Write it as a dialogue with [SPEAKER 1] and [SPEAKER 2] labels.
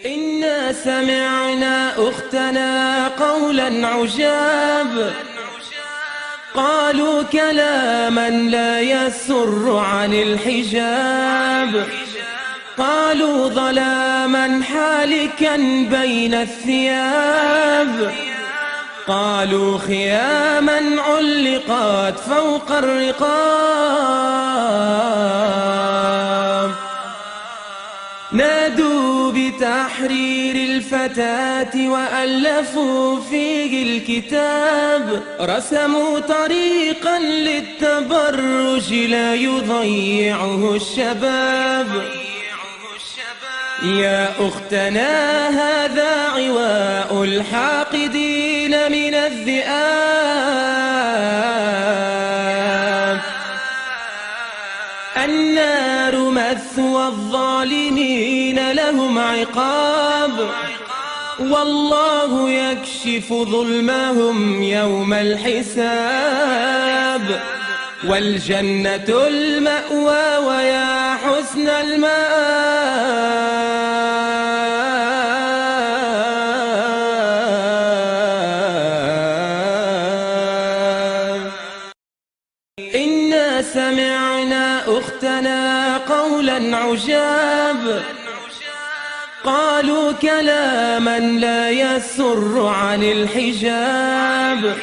[SPEAKER 1] إنا سمعنا أختنا قولا عجاب، قالوا كلاما لا يسر عن الحجاب، قالوا ظلاما حالكا بين الثياب، قالوا خياما علقت فوق الرقاب، نادوا بتحرير الفتاة وألفوا فيه الكتاب، رسموا طريقا للتبرج لا يضيعه الشباب. يا أختنا هذا عواء الحاقدين من الذئاب، النار مثوى الظالمين لهم عقاب، والله يكشف ظلمهم يوم الحساب، والجنة المأوى ويا حسن المآب. إنا سمعنا أختنا قولا عجاب، قالوا كلاما لا يسر عن الحجاب،